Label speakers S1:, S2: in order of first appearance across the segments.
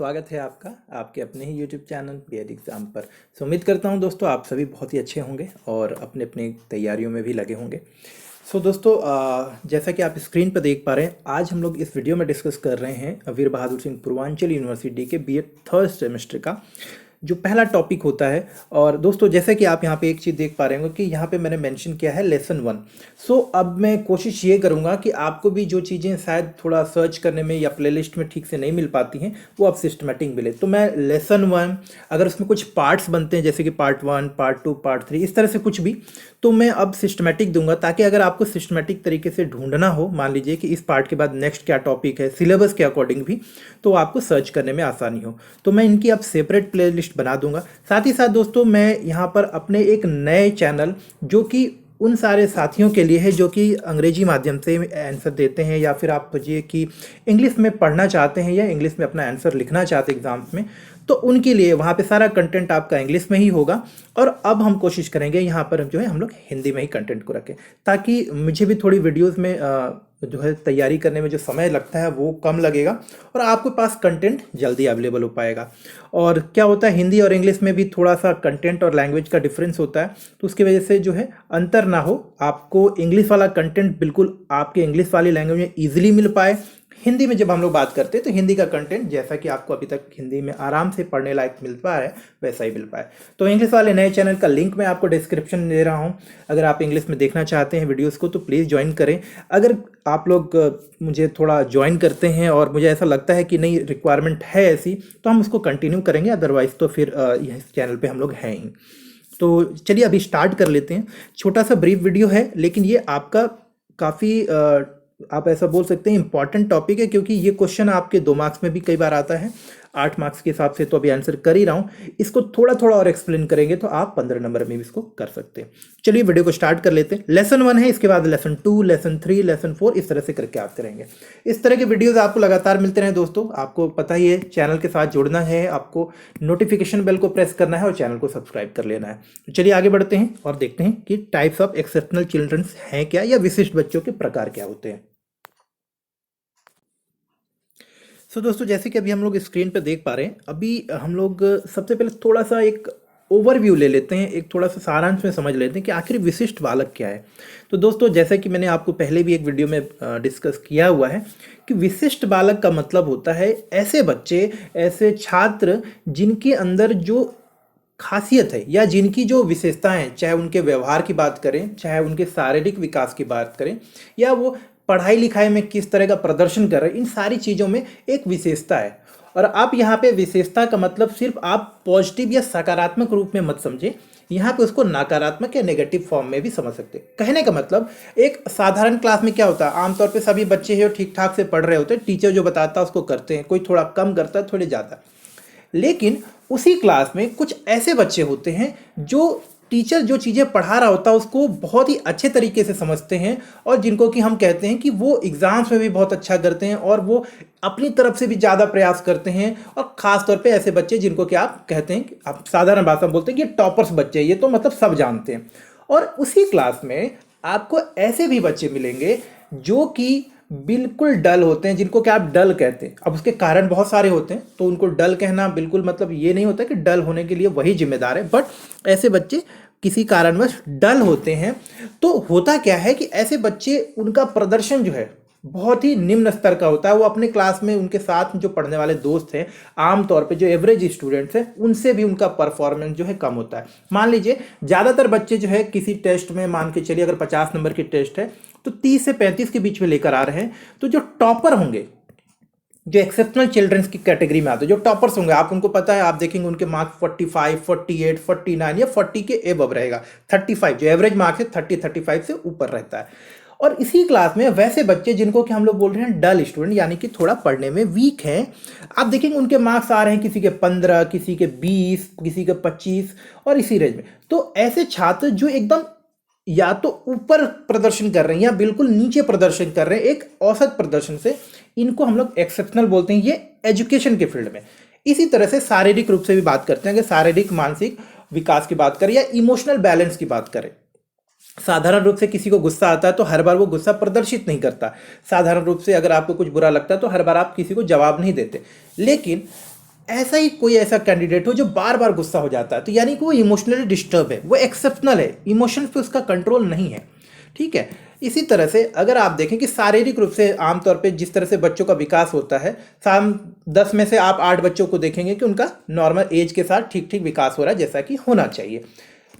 S1: स्वागत है आपका आपके अपने ही YouTube चैनल बीएड एग्ज़ाम पर। उम्मीद करता हूं दोस्तों आप सभी बहुत ही अच्छे होंगे और अपने अपनी तैयारियों में भी लगे होंगे। दोस्तों जैसा कि आप स्क्रीन पर देख पा रहे हैं, आज हम लोग इस वीडियो में डिस्कस कर रहे हैं वीर बहादुर सिंह पूर्वांचल यूनिवर्सिटी के बीएड थर्ड सेमेस्टर का जो पहला टॉपिक होता है। और दोस्तों जैसे कि आप यहाँ पे एक चीज़ देख पा रहे होंगे कि यहाँ पे मैंने मेंशन किया है लेसन 1। अब मैं कोशिश ये करूँगा कि आपको भी जो चीज़ें शायद थोड़ा सर्च करने में या प्लेलिस्ट में ठीक से नहीं मिल पाती हैं वो अब सिस्टमेटिक मिले। तो मैं लेसन 1 अगर उसमें कुछ पार्ट्स बनते हैं जैसे कि पार्ट 1, पार्ट 2, पार्ट 3 इस तरह से कुछ भी, तो मैं अब सिस्टमेटिक दूंगा ताकि अगर आपको सिस्टमेटिक तरीके से ढूंढना हो, मान लीजिए कि इस पार्ट के बाद नेक्स्ट क्या टॉपिक है सिलेबस के अकॉर्डिंग भी, तो आपको सर्च करने में आसानी हो। तो मैं इनकी अब सेपरेट प्लेलिस्ट बना दूंगा। साथ ही साथ दोस्तों मैं यहाँ पर अपने एक नए चैनल जो कि उन सारे साथियों के लिए है जो कि अंग्रेजी माध्यम से आंसर देते हैं या फिर आप समझिए कि इंग्लिश में पढ़ना चाहते हैं या इंग्लिश में अपना आंसर लिखना चाहते हैं एग्जाम्स में, तो उनके लिए वहाँ पे सारा कंटेंट आपका इंग्लिश में ही होगा। और अब हम कोशिश करेंगे यहाँ पर जो है हम लोग हिंदी में ही कंटेंट को रखें ताकि मुझे भी थोड़ी वीडियोस में जो है तैयारी करने में जो समय लगता है वो कम लगेगा और आपके पास कंटेंट जल्दी अवेलेबल हो पाएगा। और क्या होता है हिंदी और इंग्लिश में भी थोड़ा सा कंटेंट और लैंग्वेज का डिफरेंस होता है, तो उसकी वजह से जो है अंतर ना हो, आपको इंग्लिश वाला कंटेंट बिल्कुल आपके इंग्लिश वाली लैंग्वेज में ईजिली मिल पाए। हिंदी में जब हम लोग बात करते हैं तो हिंदी का कंटेंट जैसा कि आपको अभी तक हिंदी में आराम से पढ़ने लायक मिल पा है वैसा ही मिल पाए। तो इंग्लिश वाले नए चैनल का लिंक मैं आपको डिस्क्रिप्शन में दे रहा हूं। अगर आप इंग्लिश में देखना चाहते हैं वीडियोस को तो प्लीज़ ज्वाइन करें। अगर आप लोग मुझे थोड़ा ज्वाइन करते हैं और मुझे ऐसा लगता है कि नहीं रिक्वायरमेंट है ऐसी, तो हम उसको कंटिन्यू करेंगे, अदरवाइज तो फिर इस चैनल पर हम लोग हैं ही। तो चलिए अभी स्टार्ट कर लेते हैं। छोटा सा ब्रीफ वीडियो है लेकिन ये आपका काफ़ी आप ऐसा बोल सकते हैं इंपॉर्टेंट टॉपिक है, क्योंकि ये क्वेश्चन आपके 2 मार्क्स में भी कई बार आता है। 8 मार्क्स के हिसाब से तो अभी आंसर कर ही रहा हूं, इसको थोड़ा थोड़ा और एक्सप्लेन करेंगे तो आप 15 नंबर में भी इसको कर सकते हैं। चलिए वीडियो को स्टार्ट कर लेते हैं। लेसन 1 है, इसके बाद लेसन 2, लेसन 3, लेसन 4 इस तरह से करके आप करेंगे। इस तरह के वीडियोज आपको लगातार मिलते रहे दोस्तों। आपको पता ही है चैनल के साथ जुड़ना है, आपको नोटिफिकेशन बेल को प्रेस करना है और चैनल को सब्सक्राइब कर लेना है। तो चलिए आगे बढ़ते हैं और देखते हैं कि टाइप्स ऑफ एक्सेप्शनल चिल्ड्रंस हैं क्या या विशिष्ट बच्चों के प्रकार क्या होते हैं। दोस्तों जैसे कि अभी हम लोग स्क्रीन पे देख पा रहे हैं, अभी हम लोग सबसे पहले थोड़ा सा एक ओवरव्यू ले लेते हैं, एक थोड़ा सा सारांश में समझ लेते हैं कि आखिर विशिष्ट बालक क्या है। तो दोस्तों जैसे कि मैंने आपको पहले भी एक वीडियो में डिस्कस किया हुआ है कि विशिष्ट बालक का मतलब होता है ऐसे बच्चे, ऐसे छात्र जिनके अंदर जो खासियत है या जिनकी जो विशेषताएं, चाहे उनके व्यवहार की बात करें, चाहे उनके शारीरिक विकास की बात करें, या वो पढ़ाई लिखाई में किस तरह का प्रदर्शन कर रहे हैं, इन सारी चीज़ों में एक विशेषता है। और आप यहाँ पे विशेषता का मतलब सिर्फ आप पॉजिटिव या सकारात्मक रूप में मत समझे, यहाँ पे उसको नकारात्मक या नेगेटिव फॉर्म में भी समझ सकते हैं। कहने का मतलब एक साधारण क्लास में क्या होता है, आमतौर पे सभी बच्चे जो ठीक ठाक से पढ़ रहे होते हैं, टीचर जो बताता है उसको करते हैं, कोई थोड़ा कम करता है थोड़े ज़्यादा। लेकिन उसी क्लास में कुछ ऐसे बच्चे होते हैं जो टीचर जो चीज़ें पढ़ा रहा होता है उसको बहुत ही अच्छे तरीके से समझते हैं और जिनको कि हम कहते हैं कि वो एग्जाम्स में भी बहुत अच्छा करते हैं और वो अपनी तरफ से भी ज़्यादा प्रयास करते हैं। और ख़ास तौर पे ऐसे बच्चे जिनको कि आप कहते हैं, आप साधारण भाषा में बोलते हैं कि ये टॉपर्स बच्चे, ये तो मतलब सब जानते हैं। और उसी क्लास में आपको ऐसे भी बच्चे मिलेंगे जो कि बिल्कुल डल होते हैं, जिनको क्या आप डल कहते हैं। अब उसके कारण बहुत सारे होते हैं, तो उनको डल कहना बिल्कुल मतलब ये नहीं होता कि डल होने के लिए वही जिम्मेदार है, बट ऐसे बच्चे किसी कारणवश डल होते हैं। तो होता क्या है कि ऐसे बच्चे, उनका प्रदर्शन जो है बहुत ही निम्न स्तर का होता है। वो अपने क्लास में उनके साथ जो पढ़ने वाले दोस्त हैं, आमतौर पे जो एवरेज स्टूडेंट्स हैं, उनसे भी उनका परफॉर्मेंस जो है कम होता है। मान लीजिए ज़्यादातर बच्चे जो है किसी टेस्ट में, मान के चलिए अगर 50 नंबर की टेस्ट है तो 30 से 35 के बीच में लेकर आ रहे हैं। तो जो टॉपर होंगे, जो एक्सेप्शनल चिल्ड्रंस की कैटेगरी में आते हैं, जो टॉपर्स होंगे, आप उनको पता है, आप देखेंगे उनके मार्क्स 45, 48, 49 या 40 के एबव रहेगा। 35 जो एवरेज मार्क्स है 35 से ऊपर रहता है। और इसी क्लास में वैसे बच्चे जिनको कि हम लोग बोल रहे हैं डल स्टूडेंट, यानी कि थोड़ा पढ़ने में वीक हैं, आप देखेंगे उनके मार्क्स आ रहे हैं किसी के 15, किसी के 20, किसी के 25 और इसी रेंज में। तो ऐसे छात्र जो एकदम या तो ऊपर प्रदर्शन कर रहे हैं या बिल्कुल नीचे प्रदर्शन कर रहे हैं एक औसत प्रदर्शन से, इनको हम लोग एक्सेप्शनल बोलते हैं, ये एजुकेशन के फील्ड में। इसी तरह से शारीरिक रूप से भी बात करते हैं, अगर शारीरिक मानसिक विकास की बात करें या इमोशनल बैलेंस की बात करें। साधारण रूप से किसी को गुस्सा आता है तो हर बार वो गुस्सा प्रदर्शित नहीं करता। साधारण रूप से अगर आपको कुछ बुरा लगता है तो हर बार आप किसी को जवाब नहीं देते। लेकिन ऐसा ही कोई ऐसा कैंडिडेट हो जो बार बार गुस्सा हो जाता है, तो यानी कि वो इमोशनली डिस्टर्ब है, वो एक्सेप्शनल है, इमोशन पे उसका कंट्रोल नहीं है। ठीक है। इसी तरह से अगर आप देखें कि शारीरिक रूप से आमतौर पे जिस तरह से बच्चों का विकास होता है, शाम 10 में से आप 8 बच्चों को देखेंगे कि उनका नॉर्मल एज के साथ ठीक ठीक विकास हो रहा है जैसा कि होना चाहिए।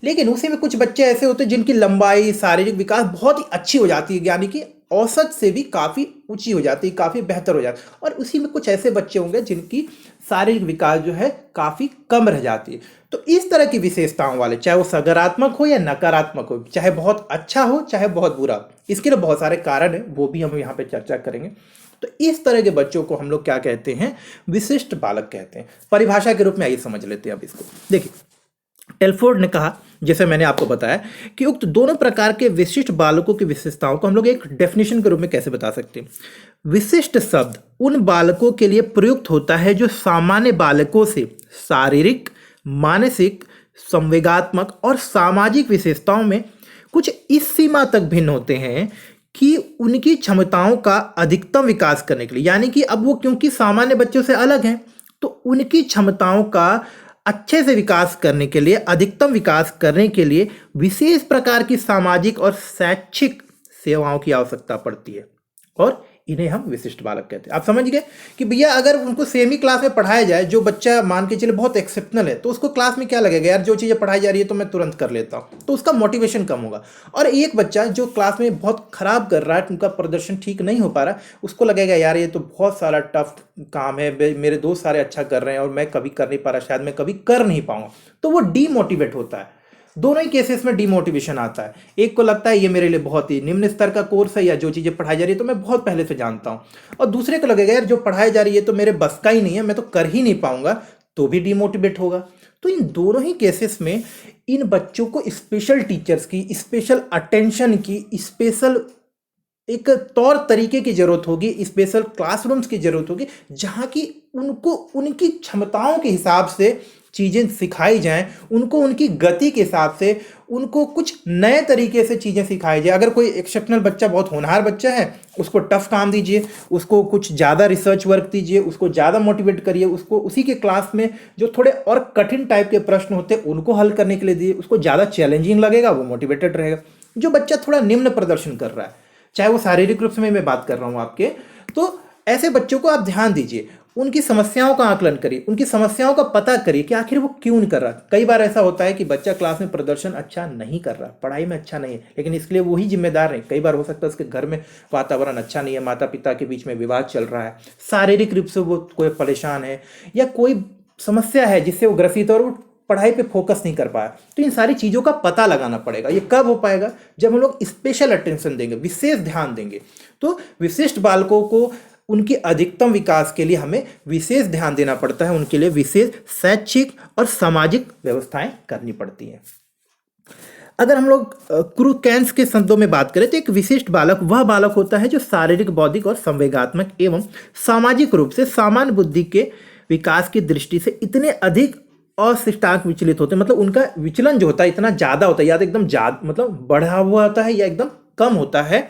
S1: लेकिन उसी में कुछ बच्चे ऐसे होते हैं जिनकी लंबाई, शारीरिक विकास बहुत ही अच्छी हो जाती है, यानी कि औसत से भी काफ़ी ऊंची हो जाती है, काफ़ी बेहतर हो जाती है। और उसी में कुछ ऐसे बच्चे होंगे जिनकी शारीरिक विकास जो है काफ़ी कम रह जाती है। तो इस तरह की विशेषताओं वाले, चाहे वो सकारात्मक हो या नकारात्मक हो, चाहे बहुत अच्छा हो चाहे बहुत बुरा, इसके लिए बहुत सारे कारण हैं, वो भी हम यहाँ पे चर्चा करेंगे। तो इस तरह के बच्चों को हम लोग क्या कहते हैं, विशिष्ट बालक कहते हैं। परिभाषा के रूप में आइए समझ लेते हैं अब इसको। देखिए, टेलफोर्ड ने कहा, जैसे मैंने आपको बताया, कि उक्त दोनों प्रकार के विशिष्ट बालकों की विशेषताओं को हम लोग एक डेफिनेशन के रूप में कैसे बता सकते हैं। विशिष्ट शब्द उन बालकों के लिए प्रयुक्त होता है जो सामान्य बालकों से शारीरिक, मानसिक, संवेगात्मक और सामाजिक विशेषताओं में कुछ इस सीमा तक भिन्न होते हैं कि उनकी क्षमताओं का अधिकतम विकास करने के लिए, यानी कि अब वो क्योंकि सामान्य बच्चों से अलग हैं, तो उनकी क्षमताओं का अच्छे से विकास करने के लिए, अधिकतम विकास करने के लिए विशेष प्रकार की सामाजिक और शैक्षिक सेवाओं की आवश्यकता पड़ती है, और इन्हें हम विशिष्ट बालक कहते हैं। आप समझ गए कि भैया अगर उनको सेम ही क्लास में पढ़ाया जाए, जो बच्चा मान के चले बहुत एक्सेप्शनल है, तो उसको क्लास में क्या लगेगा, यार जो चीज़ें पढ़ाई जा रही है तो मैं तुरंत कर लेता हूँ, तो उसका मोटिवेशन कम होगा। और एक बच्चा जो क्लास में बहुत खराब कर रहा है, उनका प्रदर्शन ठीक नहीं हो पा रहा, उसको लगेगा यार ये तो बहुत सारा टफ काम है, मेरे दोस्त सारे अच्छा कर रहे हैं और मैं कभी कर नहीं पा रहा, शायद मैं कभी कर नहीं पाऊंगा, तो वो डीमोटिवेट होता है। दोनों ही केसेस में डीमोटिवेशन आता है। एक को लगता है ये मेरे लिए बहुत ही निम्न स्तर का कोर्स है, या जो चीज़ें पढ़ाई जा रही है तो मैं बहुत पहले से जानता हूँ, और दूसरे को लगेगा यार जो पढ़ाई जा रही है तो मेरे बस का ही नहीं है, मैं तो कर ही नहीं पाऊंगा, तो भी डीमोटिवेट होगा। तो इन दोनों ही केसेस में इन बच्चों को स्पेशल टीचर्स की, स्पेशल अटेंशन की, स्पेशल एक तौर तरीके की जरूरत होगी, स्पेशल क्लासरूम्स की जरूरत होगी, जहाँ की उनको उनकी क्षमताओं के हिसाब से चीज़ें सिखाई जाएं, उनको उनकी गति के हिसाब से, उनको कुछ नए तरीके से चीज़ें सिखाई जाए। अगर कोई एक्सेप्शनल बच्चा, बहुत होनहार बच्चा है, उसको टफ काम दीजिए, उसको कुछ ज़्यादा रिसर्च वर्क दीजिए, उसको ज़्यादा मोटिवेट करिए, उसको उसी के क्लास में जो थोड़े और कठिन टाइप के प्रश्न होते हैं उनको हल करने के लिए दिए, उसको ज़्यादा चैलेंजिंग लगेगा, वो मोटिवेटेड रहेगा। जो बच्चा थोड़ा निम्न प्रदर्शन कर रहा है, चाहे वो शारीरिक रूप से मैं बात कर रहा हूँ आपके, तो ऐसे बच्चों को आप ध्यान दीजिए, उनकी समस्याओं का आकलन करिए, उनकी समस्याओं का पता करिए कि आखिर वो क्यों नहीं कर रहा। कई बार ऐसा होता है कि बच्चा क्लास में प्रदर्शन अच्छा नहीं कर रहा, पढ़ाई में अच्छा नहीं है, लेकिन इसके लिए वही जिम्मेदार नहीं। कई बार हो सकता है उसके घर में वातावरण अच्छा नहीं है, माता पिता के बीच में विवाद चल रहा है, शारीरिक रूप से वो कोई परेशान है, या कोई समस्या है जिससे वो ग्रसित और वो पढ़ाई पे फोकस नहीं कर पाया। तो इन सारी चीज़ों का पता लगाना पड़ेगा। ये कब हो पाएगा, जब हम लोग स्पेशल अटेंशन देंगे, विशेष ध्यान देंगे। तो विशिष्ट बालकों को उनके अधिकतम विकास के लिए हमें विशेष ध्यान देना पड़ता है, उनके लिए विशेष शैक्षिक और सामाजिक व्यवस्थाएं करनी पड़ती हैं। अगर हम लोग क्रूकेंस के शब्दों में बात करें तो एक विशिष्ट बालक वह बालक होता है जो शारीरिक, बौद्धिक और संवेगात्मक एवं सामाजिक रूप से सामान्य बुद्धि के विकास की दृष्टि से इतने अधिक अशिष्टांक विचलित होते हैं, मतलब उनका विचलन जो होता है इतना ज़्यादा होता है, या तो एकदम ज़्यादा मतलब बढ़ा हुआ होता है, या एकदम कम होता है,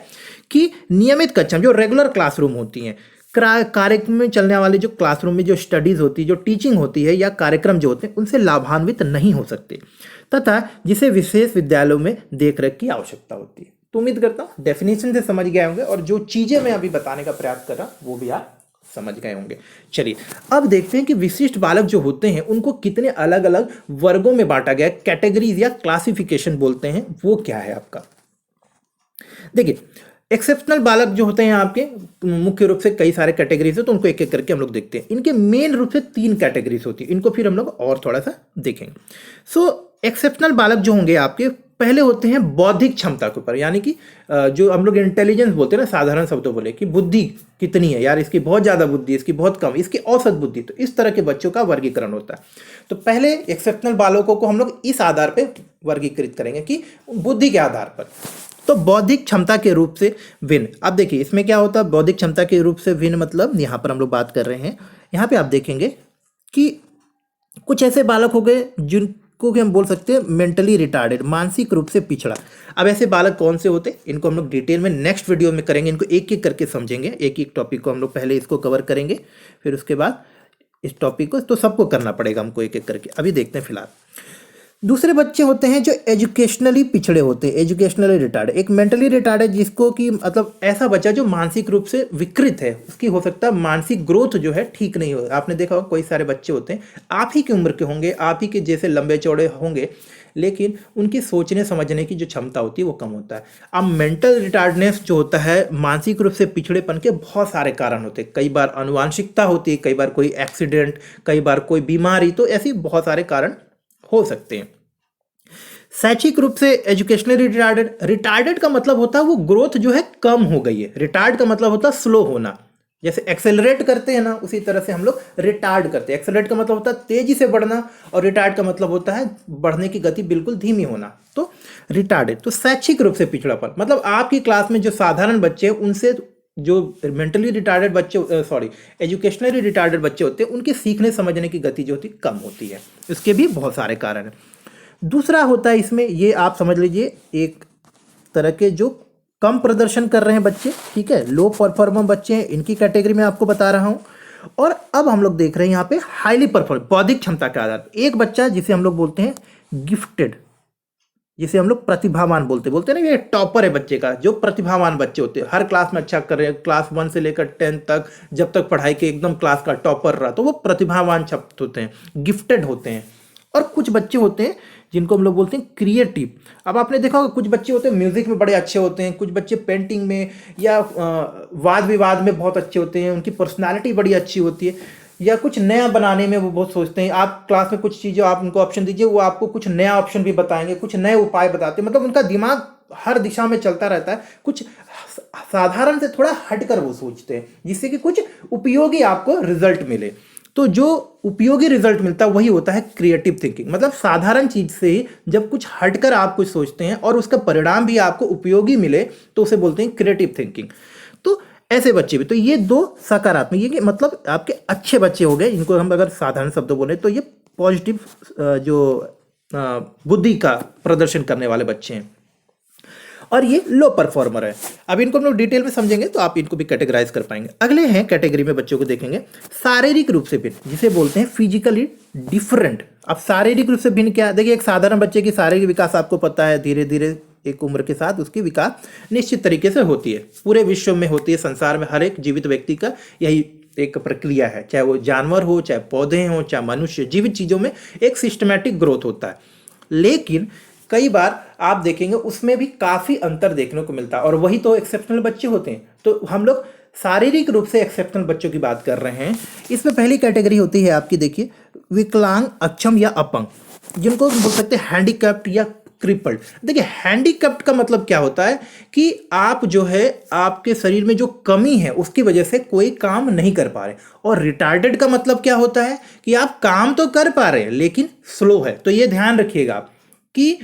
S1: कि नियमित कक्षा जो रेगुलर क्लासरूम होती हैं, कार्यक्रम में चलने वाले जो क्लासरूम में जो स्टडीज़ होती है, जो टीचिंग होती है, या कार्यक्रम जो होते हैं, उनसे लाभान्वित नहीं हो सकते, तथा जिसे विशेष विद्यालयों में देखरेख की आवश्यकता होती है। तो उम्मीद करता हूँ डेफिनेशन से समझ गए होंगे, और जो चीज़ें मैं अभी बताने का प्रयास कर रहा वो भी आप समझ गए होंगे। चलिए अब देखते हैं कि विशिष्ट बालक जो होते हैं उनको कितने अलग अलग वर्गों में बांटा गया, कैटेगरीज या क्लासिफिकेशन बोलते हैं, वो क्या है आपका। देखिए, एक्सेप्शनल बालक जो होते हैं आपके मुख्य रूप से कई सारे कैटेगरीज है, तो उनको एक एक करके हम लोग देखते हैं। इनके मेन रूप से 3 कैटेगरीज होती है, इनको फिर हम लोग और थोड़ा सा देखेंगे। एक्सेप्शनल बालक जो होंगे आपके, पहले होते हैं बौद्धिक क्षमता के ऊपर, यानी कि जो हम लोग इंटेलिजेंस बोलते हैं ना, साधारण शब्दों बोले कि बुद्धि कितनी है, यार इसकी बहुत ज़्यादा बुद्धि, इसकी बहुत कम, इसकी औसत बुद्धि, तो इस तरह के बच्चों का वर्गीकरण होता है। तो पहले एक्सेप्शनल बालकों को हम लोग इस आधार पर वर्गीकृत करेंगे कि बुद्धि के आधार पर। तो बौद्धिक क्षमता के रूप से भिन्न, अब देखिए इसमें क्या होता है, बौद्धिक क्षमता के रूप से भिन्न मतलब यहाँ पर हम लोग बात कर रहे हैं, यहाँ पे आप देखेंगे कि कुछ ऐसे बालक हो गए जिनको कि हम बोल सकते हैं मेंटली रिटार्डेड, मानसिक रूप से पिछड़ा। अब ऐसे बालक कौन से होते, इनको हम लोग डिटेल में नेक्स्ट वीडियो में करेंगे, इनको एक एक करके समझेंगे, एक एक टॉपिक को हम लोग पहले इसको कवर करेंगे, फिर उसके बाद इस टॉपिक को, तो सबको करना पड़ेगा हमको एक एक करके। अभी देखते हैं फिलहाल। दूसरे बच्चे होते हैं जो एजुकेशनली पिछड़े होते हैं, एजुकेशनली रिटार्ड। एक मेंटली रिटार्ड है जिसको कि मतलब ऐसा बच्चा जो मानसिक रूप से विकृत है, उसकी हो सकता है मानसिक ग्रोथ जो है ठीक नहीं हो। आपने देखा होगा कोई सारे बच्चे होते हैं आप ही की उम्र के होंगे, आप ही के जैसे लंबे चौड़े होंगे, लेकिन उनकी सोचने समझने की जो क्षमता होती है वो कम होता है। अब मेंटल रिटार्डनेस जो होता है, मानसिक रूप से पिछड़ेपन के बहुत सारे कारण होते हैं। कई बार आनुवांशिकता होती है, कई बार कोई एक्सीडेंट, कई बार कोई बीमारी, तो ऐसे बहुत सारे कारण हो सकते हैं। शैक्षिक रूप से एजुकेशनली रिटार्डेड, रिटार्डेड का मतलब होता है वो ग्रोथ जो है कम हो गई है। रिटार्ड का मतलब होता है स्लो होना। जैसे एक्सेलरेट करते हैं ना, उसी तरह से हम लोग रिटार्ड करते हैं। एक्सेलरेट का मतलब होता है तेजी से बढ़ना, और रिटार्ड का मतलब होता है बढ़ने की गति बिल्कुल धीमी होना। तो रिटार्डेड। तो शैक्षिक रूप से पिछड़ापन मतलब आपकी क्लास में जो साधारण बच्चे हैं उनसे जो मेंटली रिटार्डेड बच्चे, सॉरी, एजुकेशनली रिटार्डेड बच्चे होते हैं, उनके सीखने समझने की गति जो होती है कम होती है। इसके भी बहुत सारे कारण हैं। दूसरा होता है इसमें, ये आप समझ लीजिए, एक तरह के जो कम प्रदर्शन कर रहे हैं बच्चे, ठीक है, लो परफॉर्मर बच्चे हैं, इनकी कैटेगरी में आपको बता रहा हूं। और अब हम लोग देख रहे हैं यहाँ पे हाईली परफॉर्म, बौद्धिक क्षमता के आधार पर एक बच्चा जिसे हम लोग बोलते हैं गिफ्टेड, जिसे हम लोग प्रतिभावान बोलते हैं ना, ये टॉपर है बच्चे का। जो प्रतिभावान बच्चे होते हैं, हर क्लास में अच्छा कर रहे हैं, क्लास 1 से लेकर 10 तक, जब तक पढ़ाई के एकदम क्लास का टॉपर रहा, तो वो प्रतिभावान छात्र होते हैं, गिफ्टेड होते हैं। और कुछ बच्चे होते हैं जिनको हम लोग बोलते हैं क्रिएटिव। अब आपने देखा होगा कुछ बच्चे होते हैं म्यूजिक में बड़े अच्छे होते हैं, कुछ बच्चे पेंटिंग में या वाद विवाद में बहुत अच्छे होते हैं, उनकी पर्सनालिटी बड़ी अच्छी होती है, या कुछ नया बनाने में वो बहुत सोचते हैं। आप क्लास में कुछ चीज़ें आप उनको ऑप्शन दीजिए, वो आपको कुछ नया ऑप्शन भी बताएंगे, कुछ नए उपाय बताते हैं। मतलब उनका दिमाग हर दिशा में चलता रहता है, कुछ साधारण से थोड़ा हटकर वो सोचते हैं, जिससे कि कुछ उपयोगी आपको रिजल्ट मिले। तो जो उपयोगी रिजल्ट मिलता है वही होता है क्रिएटिव थिंकिंग। मतलब साधारण चीज से ही जब कुछ हटकर आप कुछ सोचते हैं और उसका परिणाम भी आपको उपयोगी मिले, तो उसे बोलते हैं क्रिएटिव थिंकिंग। तो ऐसे बच्चे भी, तो ये दो सकारात्मक, ये मतलब आपके अच्छे बच्चे हो गए, इनको हम अगर साधारण शब्दों बोले तो ये पॉजिटिव जो बुद्धि का प्रदर्शन करने वाले बच्चे हैं। और ये लो परफॉर्मर है। अब इनको हम लोग डिटेल में समझेंगे तो आप इनको भी कैटेगराइज कर पाएंगे। अगले हैं कैटेगरी में बच्चों को देखेंगे शारीरिक रूप से भिन्न, जिसे बोलते हैं फिजिकली डिफरेंट। अब शारीरिक रूप से भिन्न क्या है? देखिए, एक साधारण बच्चे की शारीरिक विकास आपको पता है, धीरे धीरे एक उम्र के साथ उसकी विकास निश्चित तरीके से होती है, पूरे विश्व में होती है, संसार में हर एक जीवित व्यक्ति का यही एक प्रक्रिया है, चाहे वो जानवर हो, चाहे पौधे हो, चाहे मनुष्य, जीवित चीजों में एक सिस्टमैटिक ग्रोथ होता है। लेकिन कई बार आप देखेंगे उसमें भी काफी अंतर देखने को मिलता है, और वही तो एक्सेप्शनल बच्चे होते हैं। तो हम लोग शारीरिक रूप से एक्सेप्शनल बच्चों की बात कर रहे हैं। इसमें पहली कैटेगरी होती है आपकी, देखिए, विकलांग, अक्षम या अपंग, जिनको बोल सकते हैं हैंडीकैप्ड या क्रिपल्ड। देखिए, हैंडीकैप्ड का मतलब क्या होता है कि आप जो है आपके शरीर में जो कमी है उसकी वजह से कोई काम नहीं कर पा रहे। और रिटार्डेड का मतलब क्या होता है कि आप काम तो कर पा रहे हैं लेकिन स्लो है। तो ये ध्यान रखिएगा आप कि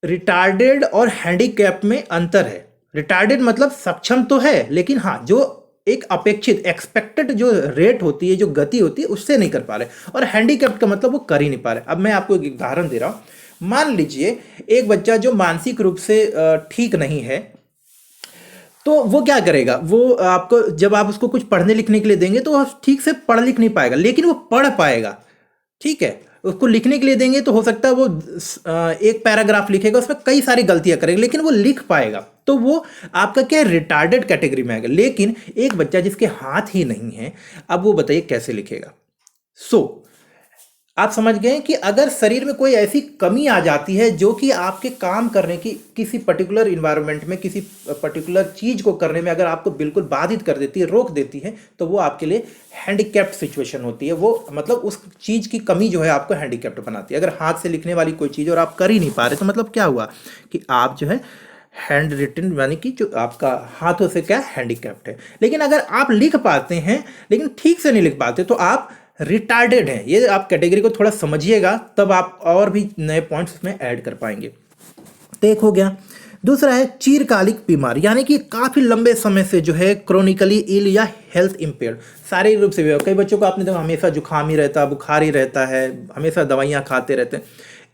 S1: रिटार्डेड और हैंडीकैप में अंतर है। रिटार्डेड मतलब सक्षम तो है, लेकिन हाँ, जो एक अपेक्षित एक्सपेक्टेड जो रेट होती है, जो गति होती है, उससे नहीं कर पा रहे। और हैंडीकैप्ड का मतलब वो कर ही नहीं पा रहे। अब मैं आपको एक उदाहरण दे रहा हूं। मान लीजिए एक बच्चा जो मानसिक रूप से ठीक नहीं है, तो वो क्या करेगा? वो आपको, जब आप उसको कुछ पढ़ने लिखने के लिए देंगे तो वो ठीक से पढ़ लिख नहीं पाएगा, लेकिन वो पढ़ पाएगा, ठीक है। उसको लिखने के लिए देंगे तो हो सकता है वो एक पैराग्राफ लिखेगा, उसमें कई सारी गलतियां करेगा, लेकिन वो लिख पाएगा। तो वो आपका क्या है, रिटार्डेड कैटेगरी में आएगा। लेकिन एक बच्चा जिसके हाथ ही नहीं है, अब वो बताइए कैसे लिखेगा? आप समझ गए कि अगर शरीर में कोई ऐसी कमी आ जाती है जो कि आपके काम करने की, किसी पर्टिकुलर इन्वायरमेंट में, किसी पर्टिकुलर चीज को करने में अगर आपको बिल्कुल बाधित कर देती है, रोक देती है, तो वो आपके लिए हैंडीकैप्ड सिचुएशन होती है। वो मतलब उस चीज की कमी जो है आपको हैंडीकैप्ड बनाती है। अगर हाथ से लिखने वाली कोई चीज और आप कर ही नहीं पा रहे, तो मतलब क्या हुआ कि आप जो है हैंड रिटन, यानी कि जो आपका हाथों से क्या हैंडीकैप्ड है। लेकिन अगर आप लिख पाते हैं लेकिन ठीक से नहीं लिख पाते, तो आप रिटार्डेड हैं। ये आप कैटेगरी को थोड़ा समझिएगा, तब आप और भी नए पॉइंट्स उसमें ऐड कर पाएंगे। तो एक हो गया। दूसरा है चीरकालिक बीमार, यानी कि काफी लंबे समय से जो है क्रोनिकली इल या हेल्थ इंपेयर्ड, शारीरिक रूप से भी। कई बच्चों को आपने देखा हमेशा जुकाम ही रहता है, बुखार ही रहता है, हमेशा दवाइयाँ खाते रहते हैं।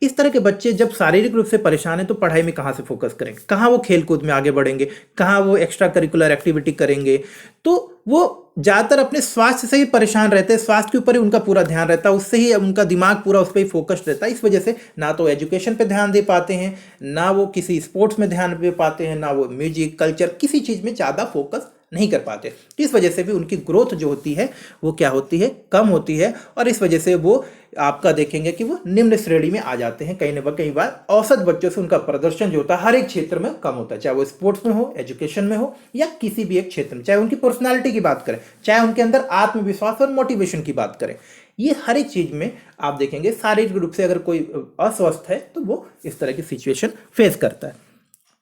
S1: इस तरह के बच्चे जब शारीरिक रूप से परेशान हैं तो पढ़ाई में कहाँ से फोकस करेंगे, कहाँ वो खेल कूद में आगे बढ़ेंगे, कहाँ वो एक्स्ट्रा करिकुलर एक्टिविटी करेंगे। तो वो ज़्यादातर अपने स्वास्थ्य से ही परेशान रहते हैं, स्वास्थ्य के ऊपर ही उनका पूरा ध्यान रहता है, उससे ही उनका दिमाग पूरा उस पर ही फोकस्ड रहता है। इस वजह से ना तो एजुकेशन पे ध्यान दे पाते हैं, ना वो किसी स्पोर्ट्स में ध्यान दे पाते हैं, ना वो म्यूजिक कल्चर किसी चीज़ में ज़्यादा फोकस नहीं कर पाते। इस वजह से भी उनकी ग्रोथ जो होती है वो क्या होती है, कम होती है। और इस वजह से वो आपका देखेंगे कि वो निम्न श्रेणी में आ जाते हैं। कई बार औसत बच्चों से उनका प्रदर्शन जो होता है हर एक क्षेत्र में कम होता है, चाहे वो स्पोर्ट्स में हो, एजुकेशन में हो, या किसी भी एक क्षेत्र में, चाहे उनकी पर्सनालिटी की बात करें, चाहे उनके अंदर आत्मविश्वास और मोटिवेशन की बात करें। ये हर एक चीज में आप देखेंगे शारीरिक रूप से अगर कोई अस्वस्थ है तो वो इस तरह की सिचुएशन फेस करता है।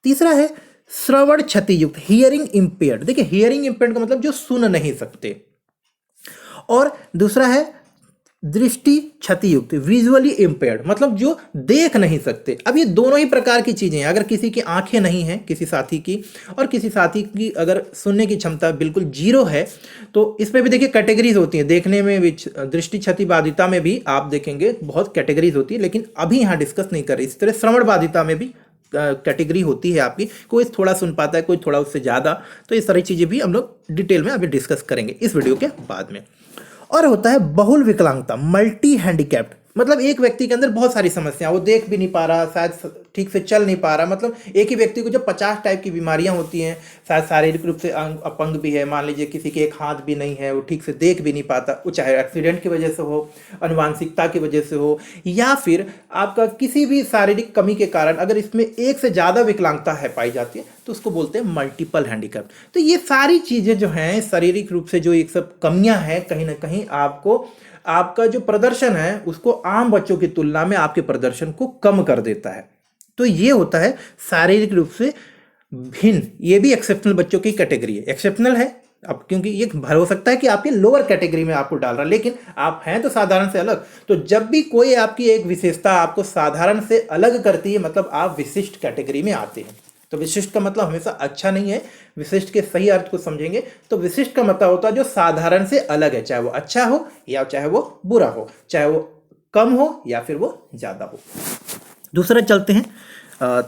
S1: तीसरा है श्रवण क्षति युक्त, हियरिंग इम्पेयर्ड। देखिए हियरिंग इम्पेयर्ड का मतलब जो सुन नहीं सकते। और दूसरा है दृष्टि क्षति युक्त, विजुअली इम्पेयर्ड, मतलब जो देख नहीं सकते। अब ये दोनों ही प्रकार की चीजें हैं। अगर किसी की आंखें नहीं हैं किसी साथी की, और किसी साथी की अगर सुनने की क्षमता बिल्कुल जीरो है, तो इसमें भी देखिए कैटेगरीज होती हैं। देखने में भी दृष्टि क्षति बाधिता में भी आप देखेंगे बहुत कैटेगरीज होती है, लेकिन अभी यहाँ डिस्कस नहीं कर रही। इस तरह श्रवण बाधिता में भी कैटेगरी होती है आपकी, कोई थोड़ा सुन पाता है, कोई थोड़ा उससे ज़्यादा। तो ये सारी चीज़ें भी हम लोग डिटेल में अभी डिस्कस करेंगे इस वीडियो के बाद में। और होता है बहुल विकलांगता, मल्टी हैंडीकैप्ड, मतलब एक व्यक्ति के अंदर बहुत सारी समस्याएं, वो देख भी नहीं पा रहा, शायद ठीक से चल नहीं पा रहा। मतलब एक ही व्यक्ति को जब 50 टाइप की बीमारियां होती हैं, शायद शारीरिक रूप से अपंग भी है, मान लीजिए किसी के एक हाथ भी नहीं है, वो ठीक से देख भी नहीं पाता, वो चाहे एक्सीडेंट की वजह से हो, अनुवांशिकता की वजह से हो, या फिर आपका किसी भी शारीरिक कमी के कारण अगर इसमें एक से ज़्यादा विकलांगता है पाई जाती है तो उसको बोलते हैं मल्टीपल हैंडीकैप। तो ये सारी चीज़ें जो हैं शारीरिक रूप से जो एक सब कमियां हैं, कहीं ना कहीं आपको आपका जो प्रदर्शन है उसको आम बच्चों की तुलना में आपके प्रदर्शन को कम कर देता है। तो ये होता है शारीरिक रूप से भिन्न। ये भी एक्सेप्शनल बच्चों की कैटेगरी है, एक्सेप्शनल है अब, क्योंकि ये हो सकता है कि आपके लोअर कैटेगरी में आपको डाल रहा है, लेकिन आप हैं तो साधारण से अलग। तो जब भी कोई आपकी एक विशेषता आपको साधारण से अलग करती है, मतलब आप विशिष्ट कैटेगरी में आते हैं। तो विशिष्ट का मतलब हमेशा अच्छा नहीं है, विशिष्ट के सही अर्थ को समझेंगे तो विशिष्ट का मतलब होता है जो साधारण से अलग है, चाहे वो अच्छा हो या चाहे वो बुरा हो, चाहे वो कम हो या फिर वो ज्यादा हो। दूसरा चलते हैं,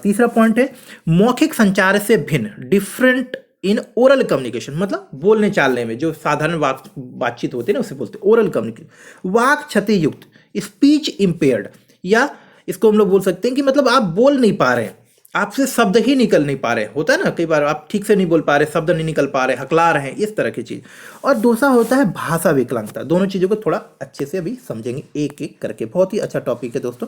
S1: तीसरा पॉइंट है मौखिक संचार से भिन्न, डिफरेंट इन ओरल कम्युनिकेशन, मतलब बोलने चालने में जो साधारण बातचीत होती है ना उसे बोलते हैं ओरल कम्युनिकेशन। वाक क्षति युक्त, स्पीच इम्पेयर्ड, या इसको हम लोग बोल सकते हैं कि मतलब आप बोल नहीं पा रहे हैं, आपसे शब्द ही निकल नहीं पा रहे। होता है ना कई बार आप ठीक से नहीं बोल पा रहे, शब्द नहीं निकल पा रहे, हकला रहे हैं, इस तरह की चीज। और दूसरा होता है भाषा विकलांगता। दोनों चीजों को थोड़ा अच्छे से अभी समझेंगे एक एक करके, बहुत ही अच्छा टॉपिक है दोस्तों।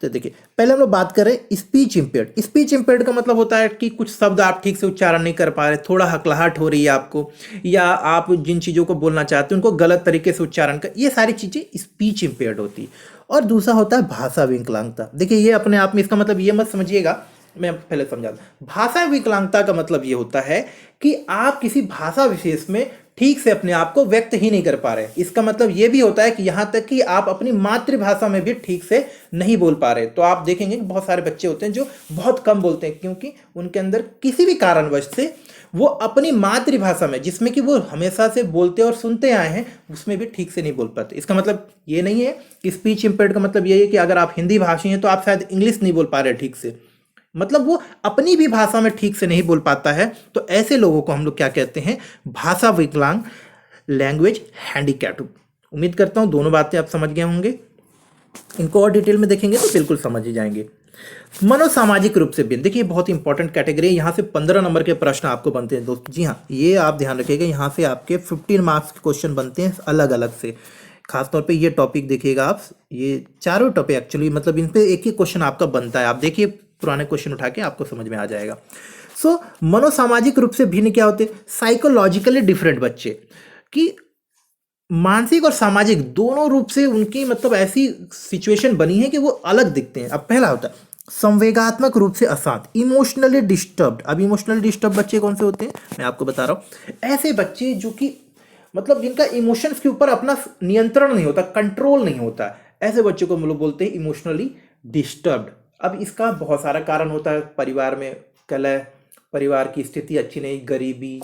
S1: तो देखिए पहले हम लोग बात करें स्पीच इम्पेयर्ड। स्पीच इम्पेयर्ड का मतलब होता है कि कुछ शब्द आप ठीक से उच्चारण नहीं कर पा रहे, थोड़ा हकलाहट हो रही है आपको, या आप जिन चीज़ों को बोलना चाहते हैं उनको गलत तरीके से उच्चारण कर, ये सारी चीज़ें स्पीच इम्पेयर्ड होती है। और दूसरा होता है भाषा विकलांगता। देखिए ये अपने आप में, इसका मतलब ये मत समझिएगा, मैं पहले समझा दूं। भाषा विकलांगता का मतलब ये होता है कि आप किसी भाषा विशेष में ठीक से अपने आप को व्यक्त ही नहीं कर पा रहे। इसका मतलब ये भी होता है कि यहां तक कि आप अपनी मातृभाषा में भी ठीक से नहीं बोल पा रहे। तो आप देखेंगे कि बहुत सारे बच्चे होते हैं जो बहुत कम बोलते हैं, क्योंकि उनके अंदर किसी भी कारणवश से वो अपनी मातृभाषा में, जिसमें कि वो हमेशा से बोलते और सुनते आए हैं, उसमें भी ठीक से नहीं बोल पाते। इसका मतलब ये नहीं है कि स्पीच इम्पेयर्ड का मतलब ये है कि अगर आप हिंदी भाषी हैं तो आप शायद इंग्लिश नहीं बोल पा रहे ठीक से, मतलब वो अपनी भी भाषा में ठीक से नहीं बोल पाता है। तो ऐसे लोगों को हम लोग क्या कहते हैं, भाषा विकलांग, लैंग्वेज हैंडीकैप्ड। उम्मीद करता हूं दोनों बातें आप समझ गए होंगे। इनको और डिटेल में देखेंगे तो बिल्कुल समझ ही जाएंगे। मनोसामाजिक रूप से भिन्न, देखिए बहुत इंपॉर्टेंट कैटेगरी है, यहाँ से 15 नंबर के प्रश्न आपको बनते हैं दोस्तों। जी हाँ, ये आप ध्यान रखिएगा, यहाँ से आपके 15 मार्क्स के क्वेश्चन बनते हैं अलग अलग से। खासतौर पे ये टॉपिक देखिएगा आप, ये चारों टॉपिक एक्चुअली मतलब इन पे एक ही क्वेश्चन आपका बनता है। आप देखिए पुराने क्वेश्चन उठा के आपको समझ में आ जाएगा। सो मनोसामाजिक रूप से भिन्न क्या होते हैं, साइकोलॉजिकली डिफरेंट बच्चे कि मानसिक और सामाजिक दोनों रूप से उनकी मतलब ऐसी सिचुएशन बनी है कि वो अलग दिखते हैं। अब पहला होता है संवेगात्मक रूप से अशांत, इमोशनली डिस्टर्ब्ड। अब इमोशनली डिस्टर्ब बच्चे कौन से होते हैं, मैं आपको बता रहा हूँ। ऐसे बच्चे जो कि मतलब जिनका इमोशंस के ऊपर अपना नियंत्रण नहीं होता, कंट्रोल नहीं होता, ऐसे बच्चों को हम लोग बोलते हैं इमोशनली डिस्टर्ब्ड। अब इसका बहुत सारा कारण होता है, परिवार में कलह, परिवार की स्थिति अच्छी नहीं, गरीबी,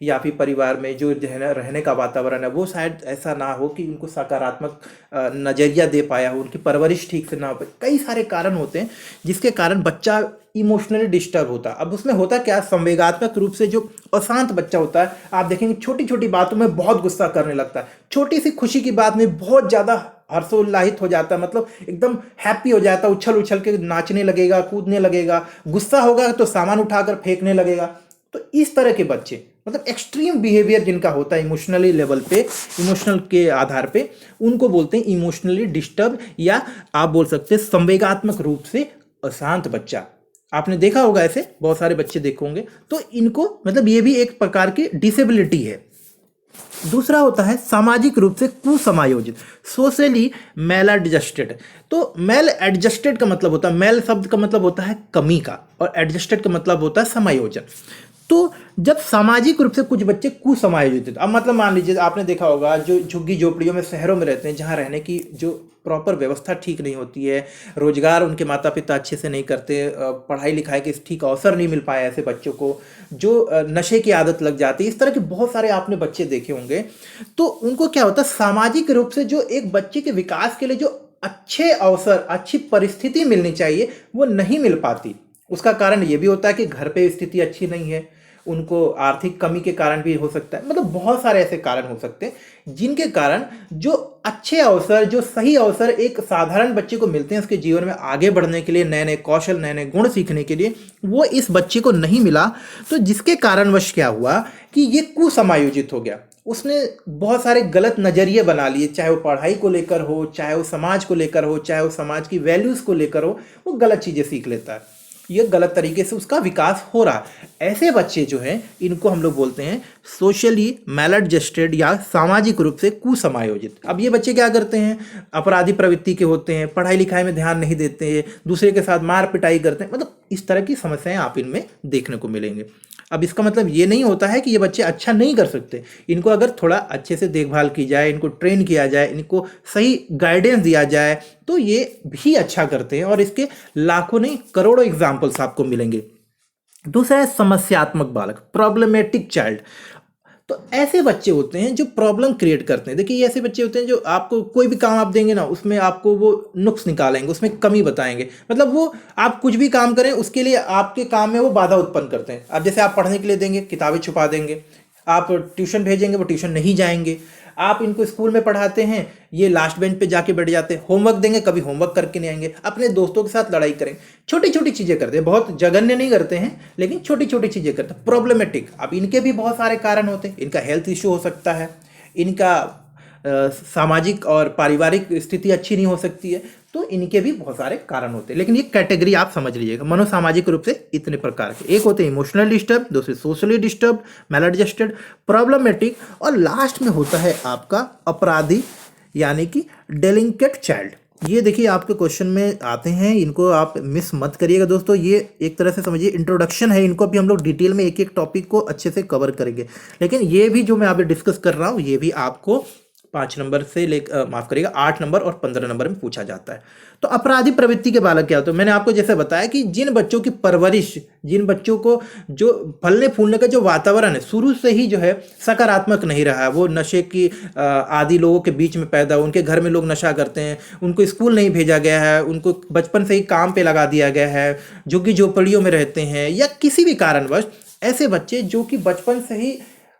S1: या फिर परिवार में जो रहने का वातावरण है वो शायद ऐसा ना हो कि उनको सकारात्मक नज़रिया दे पाया हो, उनकी परवरिश ठीक से ना हो पाए। कई सारे कारण होते हैं जिसके कारण बच्चा इमोशनली डिस्टर्ब होता है। अब उसमें होता क्या, संवेगात्मक रूप से जो अशांत बच्चा होता है, आप देखेंगे छोटी छोटी बातों में बहुत गुस्सा करने लगता है, छोटी सी खुशी की बात में बहुत ज़्यादा हर्षोल्लाहित हो जाता है, मतलब एकदम हैप्पी हो जाता है, उछल उछल के नाचने लगेगा, कूदने लगेगा, गुस्सा होगा तो सामान उठाकर फेंकने लगेगा। तो इस तरह के बच्चे, मतलब एक्सट्रीम बिहेवियर जिनका होता है इमोशनली लेवल पे, इमोशनल के आधार पे, उनको बोलते हैं इमोशनली डिस्टर्ब, या आप बोल सकते हैं संवेगात्मक रूप से अशांत बच्चा। आपने देखा होगा ऐसे बहुत सारे बच्चे देखे होंगे। तो इनको मतलब ये भी एक प्रकार की डिसेबिलिटी है। दूसरा होता है सामाजिक रूप से कुसमायोजित, सोशली मेल एडजस्टेड। तो मेल एडजस्टेड का मतलब होता है, मेल शब्द का मतलब होता है कमी का, और एडजस्टेड का मतलब होता है समायोजन। तो जब सामाजिक रूप से कुछ बच्चे कुसमायोजित हैं, अब मतलब मान लीजिए आपने देखा होगा जो झुग्गी झोपड़ियों में शहरों में रहते हैं, जहाँ रहने की जो प्रॉपर व्यवस्था ठीक नहीं होती है, रोजगार उनके माता पिता अच्छे से नहीं करते, पढ़ाई लिखाई के ठीक अवसर नहीं मिल पाए ऐसे बच्चों को, जो नशे की आदत लग जाती है, इस तरह के बहुत सारे आपने बच्चे देखे होंगे। तो उनको क्या होता है, सामाजिक रूप से जो एक बच्चे के विकास के लिए जो अच्छे अवसर, अच्छी परिस्थिति मिलनी चाहिए, वो नहीं मिल पाती। उसका कारण ये भी होता है कि घर पे स्थिति अच्छी नहीं है, उनको आर्थिक कमी के कारण भी हो सकता है, मतलब बहुत सारे ऐसे कारण हो सकते हैं जिनके कारण जो अच्छे अवसर, जो सही अवसर एक साधारण बच्चे को मिलते हैं उसके जीवन में आगे बढ़ने के लिए, नए नए कौशल, नए नए गुण सीखने के लिए, वो इस बच्चे को नहीं मिला। तो जिसके कारणवश क्या हुआ कि ये कुसमायोजित हो गया, उसने बहुत सारे गलत नज़रिए बना लिए, चाहे वो पढ़ाई को लेकर हो, चाहे वो समाज को लेकर हो, चाहे वो समाज की वैल्यूज़ को लेकर हो, वो गलत चीज़ें सीख लेता है, ये गलत तरीके से उसका विकास हो रहा है। ऐसे बच्चे जो हैं इनको हम लोग बोलते हैं सोशली मैलएडजस्टेड या सामाजिक रूप से कुसमायोजित। अब ये बच्चे क्या करते हैं, अपराधी प्रवृत्ति के होते हैं, पढ़ाई लिखाई में ध्यान नहीं देते हैं, दूसरे के साथ मार पिटाई करते हैं, मतलब इस तरह की समस्याएं आप इनमें देखने को मिलेंगे। अब इसका मतलब ये नहीं होता है कि ये बच्चे अच्छा नहीं कर सकते, इनको अगर थोड़ा अच्छे से देखभाल की जाए, इनको ट्रेन किया जाए, इनको सही गाइडेंस दिया जाए, तो ये भी अच्छा करते हैं, और इसके लाखों नहीं करोड़ों एग्जाम्पल्स आपको मिलेंगे। दूसरा है समस्यात्मक बालक, प्रॉब्लमेटिक चाइल्ड। तो ऐसे बच्चे होते हैं जो प्रॉब्लम क्रिएट करते हैं। देखिए ये ऐसे बच्चे होते हैं जो आपको कोई भी काम आप देंगे ना, उसमें आपको वो नुक्स निकालेंगे, उसमें कमी बताएंगे, मतलब वो आप कुछ भी काम करें उसके लिए आपके काम में वो बाधा उत्पन्न करते हैं। अब जैसे आप पढ़ने के लिए देंगे, किताबें छुपा देंगे, आप ट्यूशन भेजेंगे, वो ट्यूशन नहीं जाएंगे, आप इनको स्कूल में पढ़ाते हैं, ये लास्ट बेंच पे जाके बैठ जाते हैं, होमवर्क देंगे कभी होमवर्क करके नहीं आएंगे, अपने दोस्तों के साथ लड़ाई करें, छोटी छोटी चीज़ें करते हैं, बहुत जघन्य नहीं करते हैं लेकिन छोटी छोटी चीज़ें करते हैं, प्रॉब्लमेटिक। अब इनके भी बहुत सारे कारण होते हैं, इनका हेल्थ इशू हो सकता है, इनका सामाजिक और पारिवारिक स्थिति अच्छी नहीं हो सकती है, तो इनके भी बहुत सारे कारण होते हैं। लेकिन ये कैटेगरी आप समझ लीजिएगा, मनोसामाजिक रूप से इतने प्रकार के, एक होते हैं इमोशनल डिस्टर्ब, दूसरे सोशली डिस्टर्ब, मैलएडजस्टेड, प्रॉब्लमेटिक, और लास्ट में होता है आपका अपराधी यानी कि डेलिंक्वेंट चाइल्ड। ये देखिए आपके क्वेश्चन में आते हैं, इनको आप मिस मत करिएगा दोस्तों। ये एक तरह से समझिए इंट्रोडक्शन है, इनको अभी हम लोग डिटेल में एक एक टॉपिक को अच्छे से कवर करेंगे, लेकिन ये भी जो मैं अभी डिस्कस कर रहा हूँ ये भी आपको 5 नंबर से माफ करिएगा 8 नंबर और 15 नंबर में पूछा जाता है। तो अपराधी प्रवृत्ति के बालक क्या होते हैं, मैंने आपको जैसे बताया कि जिन बच्चों की परवरिश, जिन बच्चों को जो फलने फूलने का जो वातावरण है शुरू से ही जो है सकारात्मक नहीं रहा है, वो नशे की आदि लोगों के बीच में पैदा, उनके घर में लोग नशा करते हैं, उनको स्कूल नहीं भेजा गया है, उनको बचपन से ही काम पे लगा दिया गया है, झुग्गी झोपड़ियों में रहते हैं, या किसी भी कारणवश ऐसे बच्चे जो कि बचपन से ही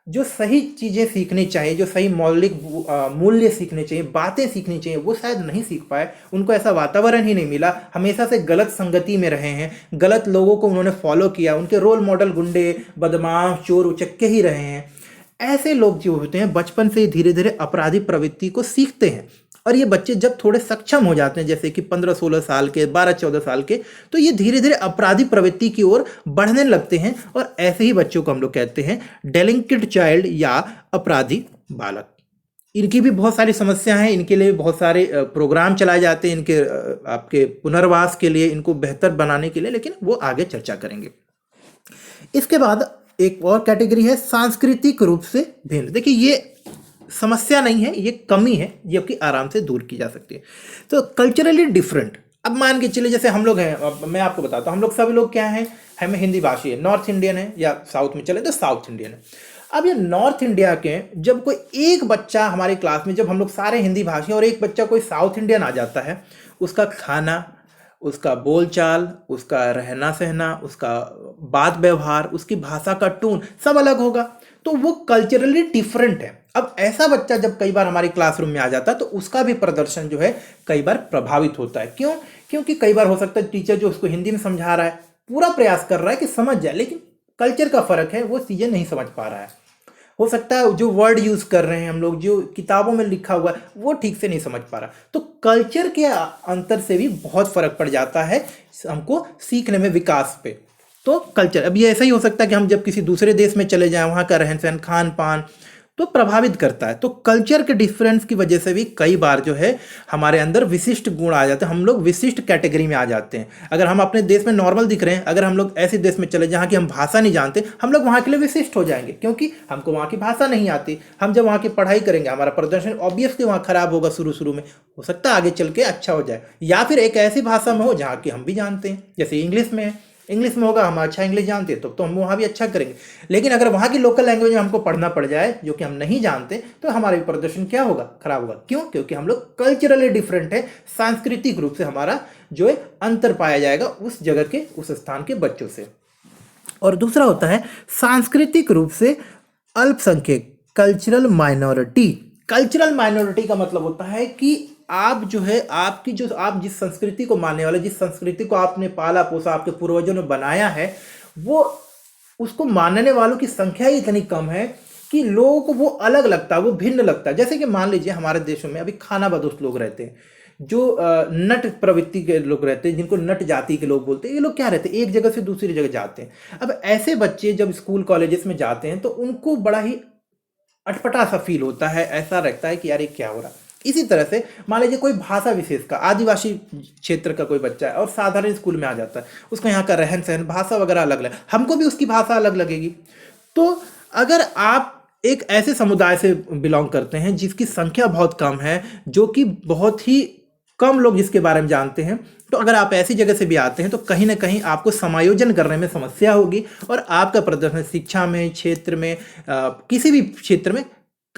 S1: जो सही चीज़ें सीखनी चाहिए, जो सही मौलिक मूल्य सीखने चाहिए, बातें सीखनी चाहिए, वो शायद नहीं सीख पाए, उनको ऐसा वातावरण ही नहीं मिला, हमेशा से गलत संगति में रहे हैं, गलत लोगों को उन्होंने फॉलो किया, उनके रोल मॉडल गुंडे, बदमाश, चोर उचक्के ही रहे हैं। ऐसे लोग जो होते हैं बचपन से ही धीरे धीरे अपराधी प्रवृत्ति को सीखते हैं, और ये बच्चे जब थोड़े सक्षम हो जाते हैं, जैसे कि 15-16 साल के, 12-14 साल के, तो ये धीरे धीरे अपराधी प्रवृत्ति की ओर बढ़ने लगते हैं, और ऐसे ही बच्चों को हम लोग कहते हैं डेलिंक्वेंट चाइल्ड या अपराधी बालक। इनकी भी बहुत सारी समस्या हैं, इनके लिए बहुत सारे प्रोग्राम चलाए जाते हैं, इनके आपके पुनर्वास के लिए, इनको बेहतर बनाने के लिए, लेकिन वो आगे चर्चा करेंगे। इसके बाद एक और कैटेगरी है सांस्कृतिक रूप से भिन्न। देखिए ये समस्या नहीं है, ये कमी है, जबकि आराम से दूर की जा सकती है। तो कल्चरली डिफरेंट, अब मान के चलिए जैसे हम लोग हैं, अब मैं आपको बताता हूँ, हम लोग सभी लोग क्या हैं, हमें हिंदी भाषी है, नॉर्थ इंडियन है, या साउथ में चले तो साउथ इंडियन है। अब ये नॉर्थ इंडिया के जब कोई एक बच्चा हमारी क्लास में, जब हम लोग सारे हिंदी भाषी और एक बच्चा कोई साउथ इंडियन आ जाता है, उसका खाना, उसका बोलचाल, उसका रहना सहना, उसका बात व्यवहार, उसकी भाषा का टोन सब अलग होगा, तो वो कल्चरली डिफरेंट है। अब ऐसा बच्चा जब कई बार हमारी क्लासरूम में आ जाता है तो उसका भी प्रदर्शन जो है कई बार प्रभावित होता है। क्यों? क्योंकि कई बार हो सकता है टीचर जो उसको हिंदी में समझा रहा है पूरा प्रयास कर रहा है कि समझ जाए, लेकिन कल्चर का फर्क है, वो चीजें नहीं समझ पा रहा है। हो सकता है जो वर्ड यूज कर रहे हैं हम लोग, जो किताबों में लिखा हुआ है, वो ठीक से नहीं समझ पा रहा। तो कल्चर के अंतर से भी बहुत फर्क पड़ जाता है हमको सीखने में, विकास पे। तो कल्चर, अब ये ऐसा ही हो सकता है कि हम जब किसी दूसरे देश में चले जाएं, वहाँ का रहन सहन, खान पान तो प्रभावित करता है। तो कल्चर के डिफरेंस की वजह से भी कई बार जो है हमारे अंदर विशिष्ट गुण आ जाते हैं, हम लोग विशिष्ट कैटेगरी में आ जाते हैं। अगर हम अपने देश में नॉर्मल दिख रहे हैं, अगर हम लोग ऐसे देश में चले जहाँ की हम भाषा नहीं जानते, हम लोग वहाँ के लिए विशिष्ट हो जाएंगे, क्योंकि हमको वहाँ की भाषा नहीं आती। हम जब वहाँ की पढ़ाई करेंगे, हमारा प्रदर्शन ऑब्वियसली वहाँ खराब होगा शुरू शुरू में, हो सकता है आगे चल के अच्छा हो जाए। या फिर एक ऐसी भाषा में हो जहाँ की हम भी जानते हैं, जैसे इंग्लिश में है, इंग्लिश में होगा, हम अच्छा इंग्लिश जानते हैं तो हम वहाँ भी अच्छा करेंगे। लेकिन अगर वहाँ की लोकल लैंग्वेज में हमको पढ़ना पड़ जाए जो कि हम नहीं जानते, तो हमारा भी प्रदर्शन क्या होगा? खराब होगा। क्यों? क्योंकि हम लोग कल्चरली डिफरेंट है, सांस्कृतिक रूप से हमारा जो है अंतर पाया जाएगा उस जगह के, उस स्थान के बच्चों से। और दूसरा होता है सांस्कृतिक रूप से अल्पसंख्यक, कल्चरल माइनॉरिटी। कल्चरल माइनॉरिटी का मतलब होता है कि आप जो है, आपकी जो, आप जिस संस्कृति को मानने वाले, जिस संस्कृति को आपने पाला पोसा, आपके पूर्वजों ने बनाया है, वो उसको मानने वालों की संख्या ही इतनी कम है कि लोगों को वो अलग लगता है, वो भिन्न लगता है। जैसे कि मान लीजिए हमारे देशों में अभी खानाबदोश लोग रहते हैं, जो नट प्रवृत्ति के लोग रहते हैं, जिनको नट जाति के लोग बोलते हैं। ये लोग क्या रहते हैं, एक जगह से दूसरी जगह जाते हैं। अब ऐसे बच्चे जब स्कूल कॉलेजेस में जाते हैं तो उनको बड़ा ही अटपटा सा फील होता है, ऐसा लगता है कि यार ये क्या हो रहा है। इसी तरह से मान लीजिए कोई भाषा विशेष का, आदिवासी क्षेत्र का कोई बच्चा है और साधारण स्कूल में आ जाता है, उसका यहाँ का रहन सहन, भाषा वगैरह अलग अलग, हमको भी उसकी भाषा अलग लगेगी। तो अगर आप एक ऐसे समुदाय से बिलोंग करते हैं जिसकी संख्या बहुत कम है, जो कि बहुत ही कम लोग जिसके बारे में जानते हैं, तो अगर आप ऐसी जगह से भी आते हैं तो कहीं ना कहीं आपको समायोजन करने में समस्या होगी और आपका प्रदर्शन शिक्षा में, क्षेत्र में, किसी भी क्षेत्र में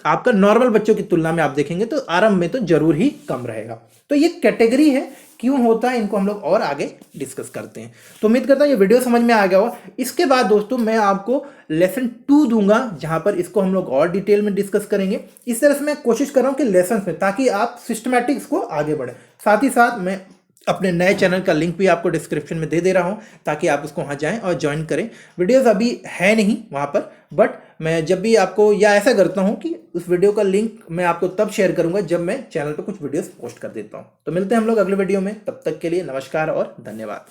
S1: आपका नॉर्मल बच्चों की तुलना में आप देखेंगे तो आरंभ में तो जरूर ही कम रहेगा। तो ये कैटेगरी है, क्यों होता है, इनको हम लोग और आगे डिस्कस करते हैं। तो उम्मीद करता हूँ ये वीडियो समझ में आ गया होगा। इसके बाद दोस्तों मैं आपको लेसन 2 दूंगा, जहां पर इसको हम लोग और डिटेल में डिस्कस करेंगे। इस तरह से मैं कोशिश कर रहा हूँ कि लेसन में, ताकि आप सिस्टमैटिक इसको आगे बढ़े। साथ ही साथ मैं अपने नए चैनल का लिंक भी आपको डिस्क्रिप्शन में दे रहा हूं, ताकि आप उसको वहां जाएं और ज्वाइन करें। वीडियोस अभी है नहीं वहां पर, बट मैं जब भी आपको, या ऐसा करता हूं कि उस वीडियो का लिंक मैं आपको तब शेयर करूंगा जब मैं चैनल पर कुछ वीडियोस पोस्ट कर देता हूं। तो मिलते हैं हम लोग अगले वीडियो में, तब तक के लिए नमस्कार और धन्यवाद।